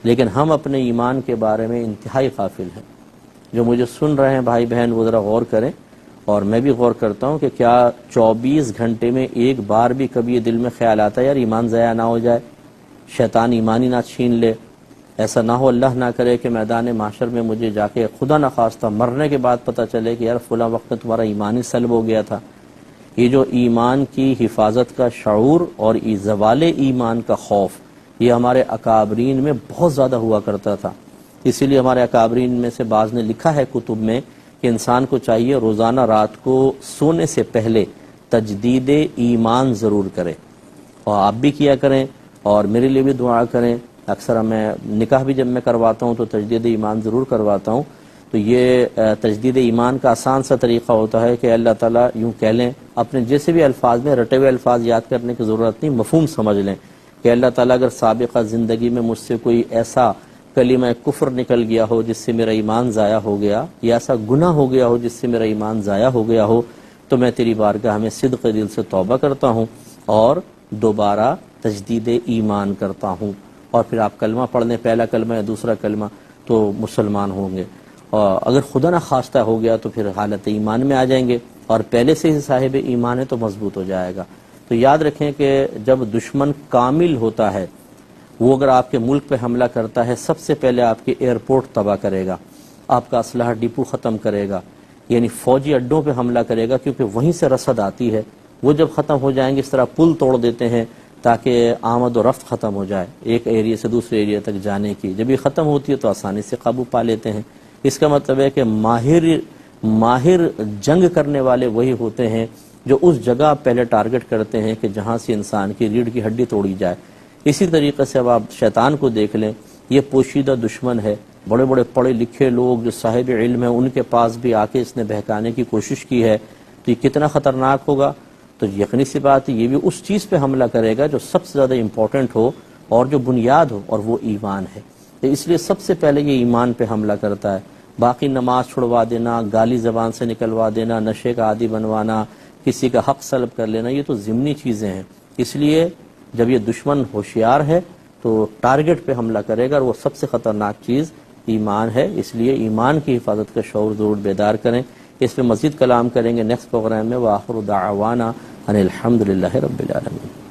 لیکن ہم اپنے ایمان کے بارے میں انتہائی غافل ہیں۔ جو مجھے سن رہے ہیں بھائی بہن وہ ذرا غور کریں، اور میں بھی غور کرتا ہوں کہ کیا 24 گھنٹے میں ایک بار بھی کبھی یہ دل میں خیال آتا ہے یار ایمان ضائع نہ ہو جائے، شیطان ایمان ہی نہ چھین لے، ایسا نہ ہو اللہ نہ کرے کہ میدان محشر میں مجھے جا کے خدا نہ خواستہ مرنے کے بعد پتہ چلے کہ یار فلاں وقت میں تمہارا ایمان ہی سلب ہو گیا تھا۔ یہ جو ایمان کی حفاظت کا شعور اور زوال ایمان کا خوف یہ ہمارے اکابرین میں بہت زیادہ ہوا کرتا تھا۔ اسی لیے ہمارے اکابرین میں سے بعض نے لکھا ہے کتب میں کہ انسان کو چاہیے روزانہ رات کو سونے سے پہلے تجدید ایمان ضرور کرے، اور آپ بھی کیا کریں اور میرے لیے بھی دعا کریں۔ اکثر میں نکاح بھی جب میں کرواتا ہوں تو تجدید ایمان ضرور کرواتا ہوں، تو یہ تجدید ایمان کا آسان سا طریقہ ہوتا ہے کہ اللہ تعالیٰ یوں کہہ لیں، اپنے جیسے بھی الفاظ میں رٹے ہوئے الفاظ یاد کرنے کی ضرورت نہیں، مفہوم سمجھ لیں کہ اللہ تعالیٰ اگر سابقہ زندگی میں مجھ سے کوئی ایسا کلمہ کفر نکل گیا ہو جس سے میرا ایمان ضائع ہو گیا، یا ایسا گناہ ہو گیا ہو جس سے میرا ایمان ضائع ہو گیا ہو، تو میں تیری بارگاہ میں صدق دل سے توبہ کرتا ہوں اور دوبارہ تجدید ایمان کرتا ہوں۔ اور پھر آپ کلمہ پڑھ لیں، پہلا کلمہ یا دوسرا کلمہ، تو مسلمان ہوں گے۔ اور اگر خدا نہ خواستہ ہو گیا تو پھر حالت ایمان میں آ جائیں گے، اور پہلے سے ہی صاحب ایمان ہے تو مضبوط ہو جائے گا۔ تو یاد رکھیں کہ جب دشمن کامل ہوتا ہے وہ اگر آپ کے ملک پہ حملہ کرتا ہے سب سے پہلے آپ کے ایئرپورٹ تباہ کرے گا، آپ کا اسلحہ ڈپو ختم کرے گا، یعنی فوجی اڈوں پہ حملہ کرے گا، کیونکہ وہیں سے رسد آتی ہے۔ وہ جب ختم ہو جائیں گے اس طرح پل توڑ دیتے ہیں تاکہ آمد و رفت ختم ہو جائے ایک ایریا سے دوسرے ایریا تک جانے کی، جب یہ ختم ہوتی ہے تو آسانی سے قابو پا لیتے ہیں۔ اس کا مطلب ہے کہ ماہر جنگ کرنے والے وہی ہوتے ہیں جو اس جگہ پہلے ٹارگٹ کرتے ہیں کہ جہاں سے انسان کی ریڑھ کی ہڈی توڑی جائے۔ اسی طریقے سے اب آپ شیطان کو دیکھ لیں، یہ پوشیدہ دشمن ہے، بڑے بڑے پڑھے لکھے لوگ جو صاحب علم ہیں ان کے پاس بھی آ کے اس نے بہکانے کی کوشش کی ہے، تو یہ کتنا خطرناک ہوگا۔ تو یقینی سی بات ہے یہ بھی اس چیز پہ حملہ کرے گا جو سب سے زیادہ امپورٹنٹ ہو اور جو بنیاد ہو، اور وہ ایمان ہے۔ تو اس لیے سب سے پہلے یہ ایمان پہ حملہ کرتا ہے۔ باقی نماز چھڑوا دینا، گالی زبان سے نکلوا دینا، نشے کا عادی بنوانا، کسی کا حق سلب کر لینا، یہ تو ضمنی چیزیں ہیں۔ اس لیے جب یہ دشمن ہوشیار ہے تو ٹارگٹ پہ حملہ کرے گا، اور وہ سب سے خطرناک چیز ایمان ہے۔ اس لیے ایمان کی حفاظت کا شعور ضرور بیدار کریں۔ اس پہ مزید کلام کریں گے نیکسٹ پروگرام میں۔ وآخر دعوانا ان الحمد للہ رب العالمین۔